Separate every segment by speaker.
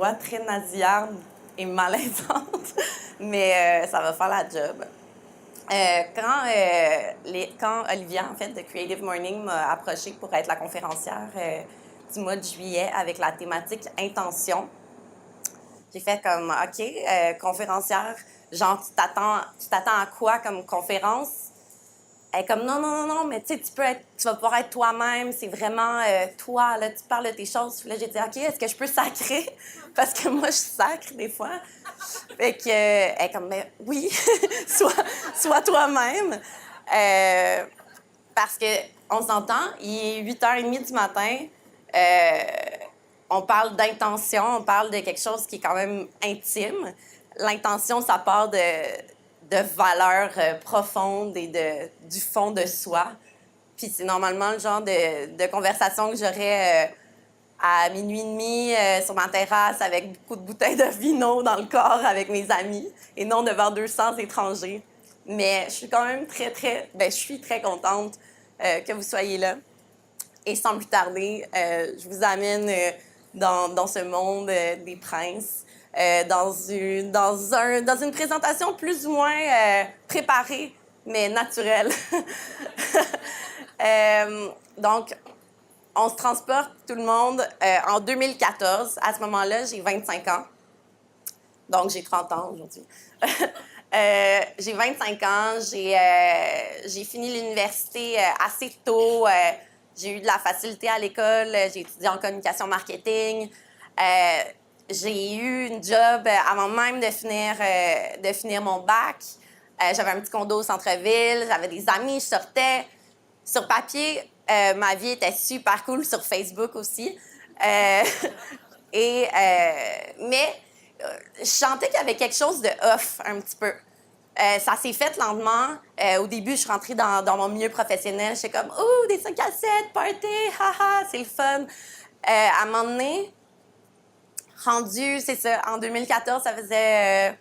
Speaker 1: voix très nasillarde et malaisante, mais ça va faire la job. Quand Olivia, en fait, de Creative Morning m'a approchée pour être la conférencière du mois de juillet avec la thématique Intention, j'ai fait comme, OK, conférencière, genre, tu t'attends à quoi comme conférence? Elle est comme, non, mais tu sais, tu vas pouvoir être toi-même, c'est vraiment toi, là, tu parles de tes choses. Puis là, j'ai dit, OK, est-ce que je peux sacrer? Parce que moi, je sacre des fois. Fait que, elle est comme, mais oui, sois toi-même. Parce que on s'entend, il est 8h30 du matin, on parle d'intention, on parle de quelque chose qui est quand même intime. L'intention, ça part de valeurs profondes et du fond de soi. Puis c'est normalement le genre de conversation que j'aurais à minuit et demi sur ma terrasse avec beaucoup de bouteilles de vino dans le corps avec mes amis et non devant 200 étrangers. Mais je suis quand même je suis très contente que vous soyez là. Et sans plus tarder, je vous amène dans ce monde des princes, dans une présentation plus ou moins préparée, mais naturelle. Donc, on se transporte tout le monde en 2014. À ce moment-là, j'ai 25 ans. Donc, j'ai 30 ans aujourd'hui. J'ai 25 ans. J'ai fini l'université assez tôt. J'ai eu de la facilité à l'école. J'ai étudié en communication marketing. J'ai eu une job avant même de finir mon bac. J'avais un petit condo au centre-ville. J'avais des amis. Je sortais. Sur papier, ma vie était super cool sur Facebook aussi. Mais je sentais qu'il y avait quelque chose de off un petit peu. Ça s'est fait lentement. Au début, je suis rentrée dans mon milieu professionnel. J'étais comme « Oh, des 5 à 7, party, haha, c'est le fun. » À un moment donné, rendu, c'est ça, en 2014, ça faisait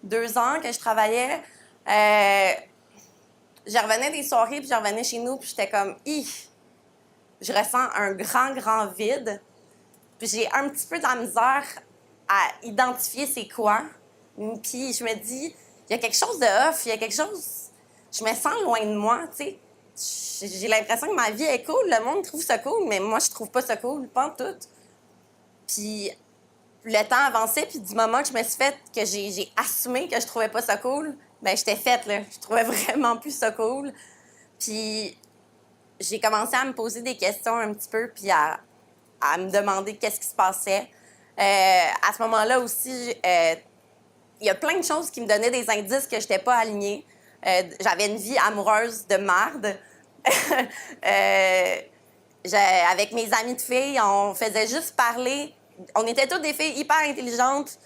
Speaker 1: 2 ans que je travaillais. Je revenais des soirées, puis je revenais chez nous, puis j'étais comme « Hi! » Je ressens un grand vide. Puis j'ai un petit peu de la misère à identifier c'est quoi. Puis je me dis, il y a quelque chose de off, il y a quelque chose... Je me sens loin de moi, tu sais. J'ai l'impression que ma vie est cool, le monde trouve ça cool, mais moi, je trouve pas ça cool, pas en tout. Puis le temps avançait, puis du moment que je me suis fait, que j'ai assumé que je trouvais pas ça cool, ben j'étais faite, là. Je trouvais vraiment plus ça cool. Puis j'ai commencé à me poser des questions un petit peu, puis à me demander qu'est-ce qui se passait. À ce moment-là aussi, il y a plein de choses qui me donnaient des indices que je n'étais pas alignée. J'avais une vie amoureuse de marde. Avec mes amies de filles, on faisait juste parler. On était toutes des filles hyper intelligentes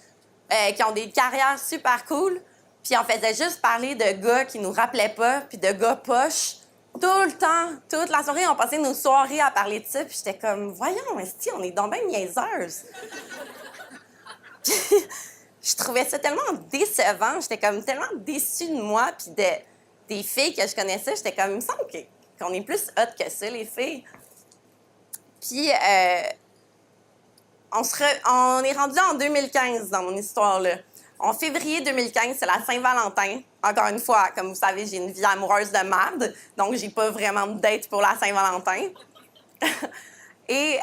Speaker 1: qui ont des carrières super cool. Puis on faisait juste parler de gars qui nous rappelaient pas, puis de gars poches. Tout le temps, toute la soirée, on passait nos soirées à parler de ça. Puis j'étais comme, voyons, esti, on est donc bien niaiseuses. Je trouvais ça tellement décevant. J'étais comme tellement déçue de moi. Puis des filles que je connaissais, j'étais comme, il me semble qu'on est plus hot que ça, les filles. Puis on est rendu en 2015 dans mon histoire, là. En février 2015, c'est la Saint-Valentin. Encore une fois, comme vous savez, j'ai une vie amoureuse de merde, donc j'ai pas vraiment de date pour la Saint-Valentin. Et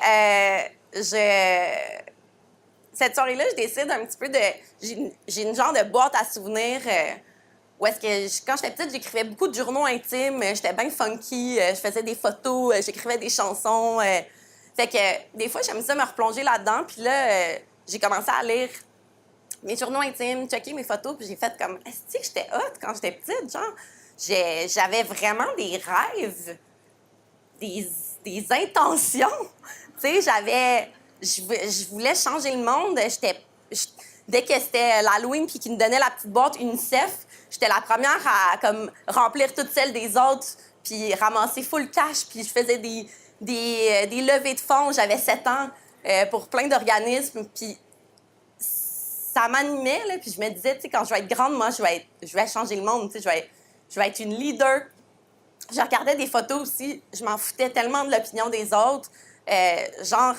Speaker 1: cette soirée-là, je décide un petit peu de... J'ai une genre de boîte à souvenirs où est-ce que, quand j'étais petite, j'écrivais beaucoup de journaux intimes. J'étais bien funky, je faisais des photos, j'écrivais des chansons. Fait que des fois, j'aimais ça me replonger là-dedans. Puis là, j'ai commencé à lire mes journaux intimes, checker mes photos, puis j'ai fait comme, est-ce que j'étais hot quand j'étais petite, genre? J'avais vraiment des rêves, des intentions. Tu sais, je voulais changer le monde. Dès que c'était l'Halloween puis qu'ils nous donnaient la petite boîte UNICEF, j'étais la première à comme remplir toutes celles des autres puis ramasser full cash, puis je faisais des levées de fonds. J'avais 7 ans pour plein d'organismes, puis ça m'animait, là, puis je me disais, tu sais, quand je vais être grande, moi, je vais changer le monde, tu sais, je vais être une leader. Je regardais des photos aussi, je m'en foutais tellement de l'opinion des autres. Genre,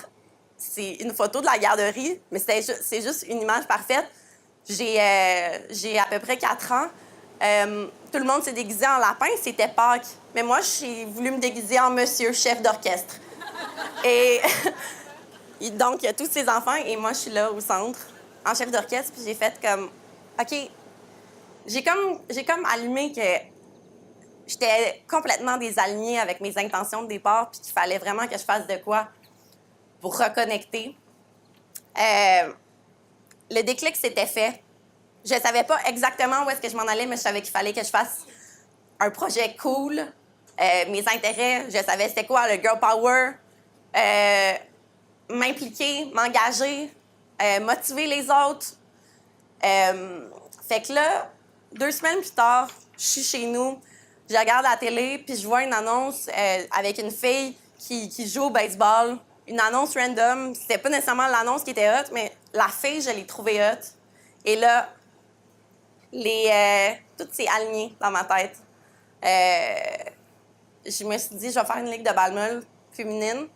Speaker 1: c'est une photo de la garderie, mais c'est juste une image parfaite. J'ai à peu près 4 ans. Tout le monde s'est déguisé en lapin, c'était Pâques. Mais moi, j'ai voulu me déguiser en monsieur chef d'orchestre. Et donc, il y a tous ces enfants et moi, je suis là au centre, en chef d'orchestre, puis j'ai fait comme... OK, j'ai comme allumé que j'étais complètement désalignée avec mes intentions de départ, puis qu'il fallait vraiment que je fasse de quoi pour reconnecter. Le déclic s'était fait. Je savais pas exactement où est-ce que je m'en allais, mais je savais qu'il fallait que je fasse un projet cool. Mes intérêts, je savais c'était quoi, le girl power. M'impliquer, m'engager, motiver les autres. Fait que là, 2 semaines plus tard, je suis chez nous, je regarde la télé, puis je vois une annonce avec une fille qui joue au baseball. Une annonce random. C'était pas nécessairement l'annonce qui était hot, mais la fille, je l'ai trouvée hot. Et là, tout s'est aligné dans ma tête. Je me suis dit, je vais faire une ligue de balle-molle féminine.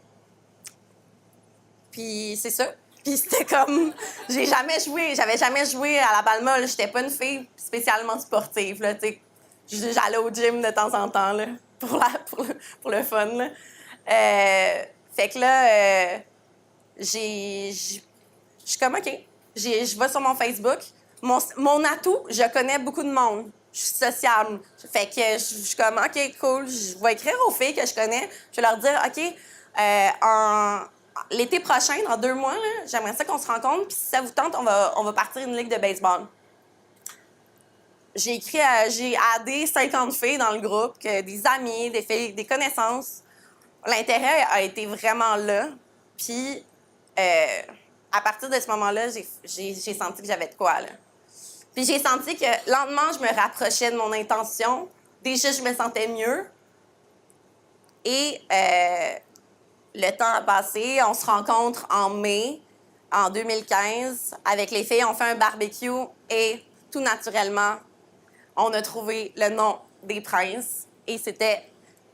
Speaker 1: Puis c'est ça. Puis c'était comme... J'avais jamais joué à la balle-molle. J'étais pas une fille spécialement sportive, là, tu sais. J'allais au gym de temps en temps, là, pour le fun, là. Fait que là, je suis comme, OK. Je vais sur mon Facebook. Mon atout, je connais beaucoup de monde. Je suis sociable. Fait que je suis comme, OK, cool. Je vais écrire aux filles que je connais. Je vais leur dire, OK, l'été prochain, dans 2 mois, là, j'aimerais ça qu'on se rencontre. Puis si ça vous tente, on va partir une ligue de baseball. J'ai addé 50 filles dans le groupe, des amis, des filles, des connaissances. L'intérêt a été vraiment là. Puis, à partir de ce moment-là, j'ai senti que j'avais de quoi, là. Puis j'ai senti que lentement, je me rapprochais de mon intention. Déjà, je me sentais mieux. Et le temps a passé. On se rencontre en mai, en 2015. Avec les filles, on fait un barbecue et tout naturellement, on a trouvé le nom des Princes. Et c'était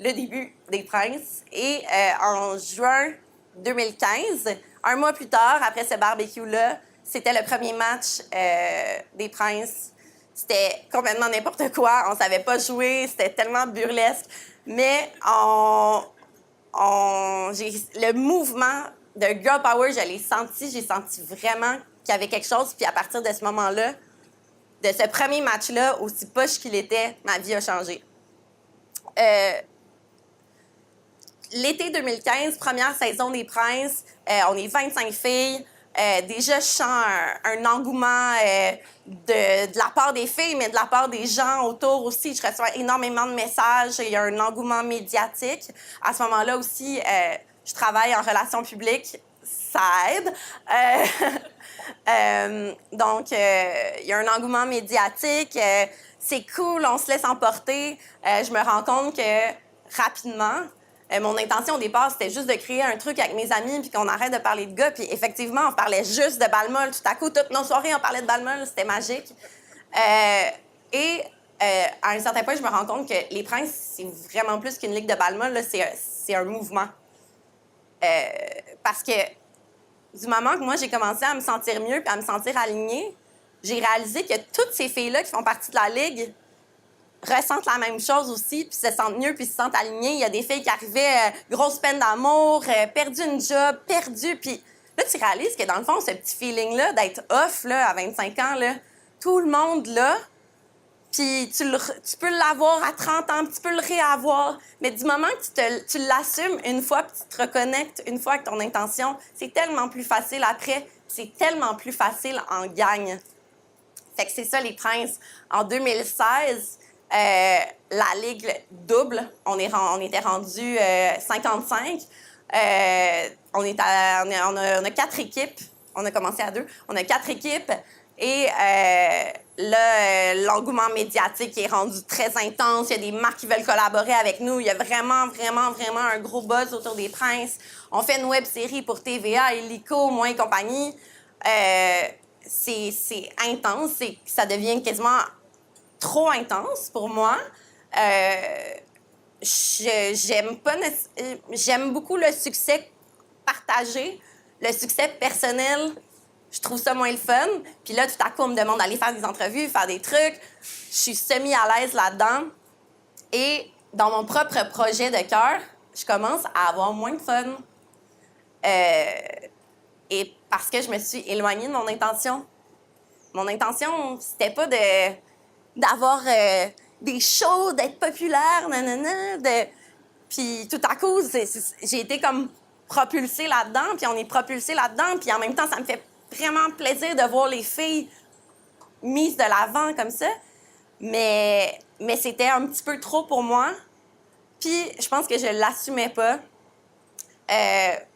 Speaker 1: le début des Princes. Et en juin 2015, un mois plus tard, après ce barbecue-là, c'était le premier match des Princes. C'était complètement n'importe quoi. On savait pas jouer. C'était tellement burlesque. Mais le mouvement de girl power, je l'ai senti. J'ai senti vraiment qu'il y avait quelque chose. Puis à partir de ce moment-là, de ce premier match-là, aussi poche qu'il était, ma vie a changé. L'été 2015, première saison des Princes, on est 25 filles. Déjà, je sens un engouement de la part des filles, mais de la part des gens autour aussi. Je reçois énormément de messages. Il y a un engouement médiatique. À ce moment-là aussi, je travaille en relations publiques. Ça aide. Donc, il y a un engouement médiatique. C'est cool, on se laisse emporter. Je me rends compte que rapidement, mon intention au départ, c'était juste de créer un truc avec mes amis puis qu'on arrête de parler de gars. Puis effectivement, on parlait juste de balle-molle. Tout à coup, toutes nos soirées, on parlait de balle-molle. C'était magique. À un certain point, je me rends compte que les Princes, c'est vraiment plus qu'une ligue de balle-molle. C'est un mouvement. Parce que du moment que moi, j'ai commencé à me sentir mieux puis à me sentir alignée, j'ai réalisé que toutes ces filles-là qui font partie de la ligue ressentent la même chose aussi, puis se sentent mieux, puis se sentent alignées. Il y a des filles qui arrivaient, grosse peine d'amour, perdu une job, perdu, puis là, tu réalises que dans le fond, ce petit feeling-là d'être off là, à 25 ans, là, tout le monde là, puis tu peux l'avoir à 30 ans, puis tu peux le réavoir, mais du moment que tu l'assumes une fois, puis tu te reconnectes une fois avec ton intention, c'est tellement plus facile après, c'est tellement plus facile en gagne. Fait que c'est ça, les Princes. En 2016, la Ligue double, on était rendu 55. On a 4 équipes. On a commencé à 2. On a 4 équipes. Et là, l'engouement médiatique est rendu très intense. Il y a des marques qui veulent collaborer avec nous. Il y a vraiment, vraiment, vraiment un gros buzz autour des Princes. On fait une web-série pour TVA, Illico, moi et compagnie. C'est intense. Ça devient quasiment trop intense pour moi. J'aime beaucoup le succès partagé. le succès personnel, je trouve ça moins le fun. Puis là, tout à coup, on me demande d'aller faire des entrevues, faire des trucs. Je suis semi à l'aise là-dedans. Et dans mon propre projet de cœur, je commence à avoir moins de fun. Et parce que je me suis éloignée de mon intention. Mon intention, c'était pas d'avoir des shows, d'être populaire, nanana, Puis tout à coup, j'ai été comme propulsée là-dedans, puis on est propulsé là-dedans, puis en même temps, ça me fait vraiment plaisir de voir les filles mises de l'avant comme ça. Mais c'était un petit peu trop pour moi. Puis je pense que je l'assumais pas.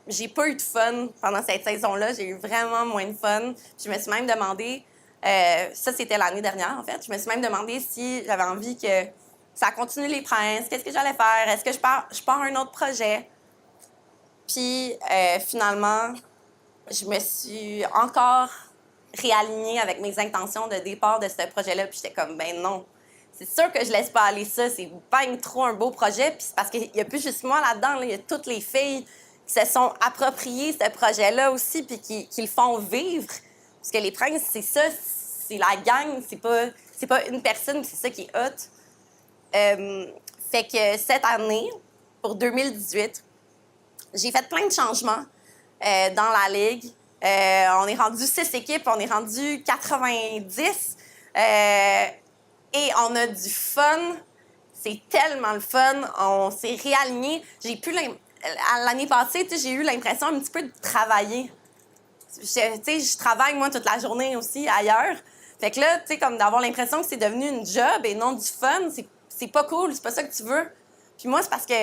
Speaker 1: J'ai pas eu de fun pendant cette saison-là. J'ai eu vraiment moins de fun. Je me suis même demandé, ça c'était l'année dernière en fait, je me suis même demandé si j'avais envie que ça continue les princes, qu'est-ce que j'allais faire, est-ce que je pars un autre projet. Puis finalement, je me suis encore réalignée avec mes intentions de départ de ce projet-là. Puis j'étais comme, ben non, c'est sûr que je laisse pas aller ça. C'est pas trop un beau projet. Puis c'est parce qu'il y a plus juste moi là-dedans. Là. Il y a toutes les filles qui se sont appropriées ce projet-là aussi puis qui le font vivre. Parce que les princes, c'est ça, c'est la gang. C'est pas une personne, puis c'est ça qui est hot. Fait que cette année, pour 2018, j'ai fait plein de changements dans la ligue. On est rendu 6 équipes, on est rendu 90. Et on a du fun. C'est tellement le fun. On s'est réalignés. L'année passée, j'ai eu l'impression un petit peu de travailler. Je travaille, moi, toute la journée aussi, ailleurs. Fait que là, comme d'avoir l'impression que c'est devenu une job et non du fun, c'est pas cool, c'est pas ça que tu veux. Puis moi, c'est parce que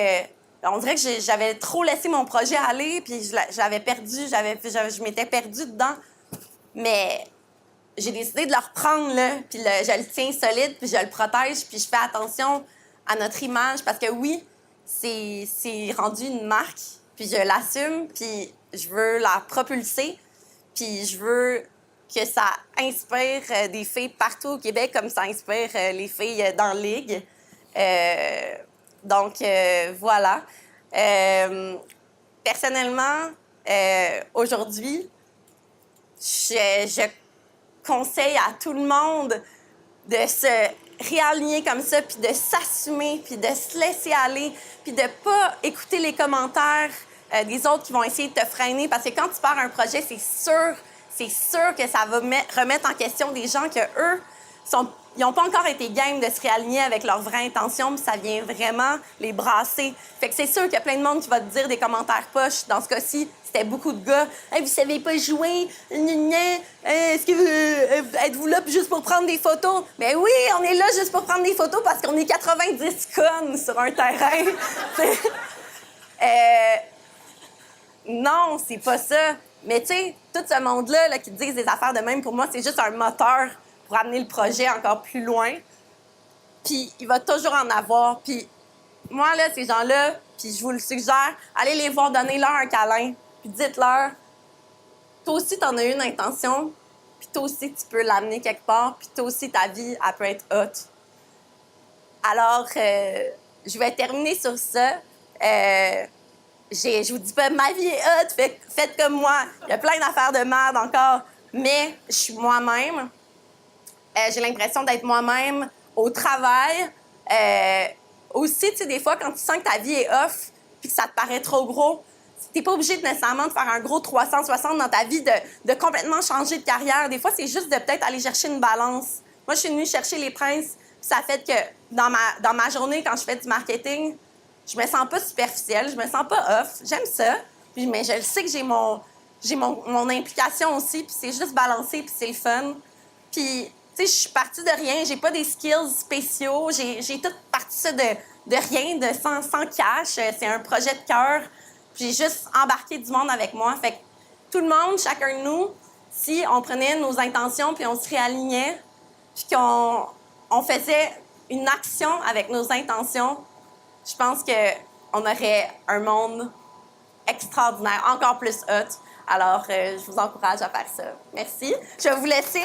Speaker 1: on dirait que j'avais trop laissé mon projet aller, puis je l'avais perdu, je m'étais perdue dedans. Mais j'ai décidé de le reprendre, là, puis je le tiens solide, puis je le protège, puis je fais attention à notre image, parce que oui, c'est rendu une marque, puis je l'assume, puis je veux la propulser, puis je veux que ça inspire des filles partout au Québec comme ça inspire les filles dans la ligue. Donc, voilà. Personnellement, aujourd'hui, je conseille à tout le monde de se réaligner comme ça, puis de s'assumer, puis de se laisser aller, puis de pas écouter les commentaires des autres qui vont essayer de te freiner. Parce que quand tu pars un projet, c'est sûr que ça va remettre en question des gens que eux ils n'ont pas encore été game de se réaligner avec leur vraie intention, puis ça vient vraiment les brasser. Fait que c'est sûr qu'il y a plein de monde qui va te dire des commentaires poches. Dans ce cas-ci, c'était beaucoup de gars. Hey, vous savez pas jouer? Est-ce que êtes-vous là juste pour prendre des photos? Mais oui, on est là juste pour prendre des photos parce qu'on est 90 connes sur un terrain. Non, c'est pas ça. Mais tu sais, tout ce monde-là là, qui te disent des affaires de même, pour moi, c'est juste un moteur pour amener le projet encore plus loin. Puis il va toujours en avoir. Puis moi, là, ces gens-là, puis je vous le suggère, allez les voir, donnez-leur un câlin. Puis dites-leur, toi aussi, t'en as une intention. Puis toi aussi, tu peux l'amener quelque part. Puis toi aussi, ta vie, elle peut être hot. Alors, je vais terminer sur ça. Je vous dis pas, ma vie est hot, faites comme moi. Il y a plein d'affaires de merde encore. Mais je suis moi-même. J'ai l'impression d'être moi-même au travail. Aussi, tu sais, des fois, quand tu sens que ta vie est off puis que ça te paraît trop gros, t'es pas obligé nécessairement de faire un gros 360 dans ta vie, de complètement changer de carrière. Des fois, c'est juste de peut-être aller chercher une balance. Moi, je suis venue chercher les princes. Ça fait que dans ma journée, quand je fais du marketing, je me sens pas superficielle, je me sens pas off. J'aime ça. Mais je sais que j'ai mon implication aussi, puis c'est juste balancé, puis c'est le fun. Puis, tu sais, je suis partie de rien. J'ai pas des skills spéciaux. J'ai tout parti ça de rien, sans cash. C'est un projet de cœur. J'ai juste embarqué du monde avec moi. Fait que tout le monde, chacun de nous, si on prenait nos intentions puis on se réalignait, puis qu'on faisait une action avec nos intentions, je pense qu'on aurait un monde extraordinaire, encore plus hot. Alors, je vous encourage à faire ça. Merci. Je vais vous laisser...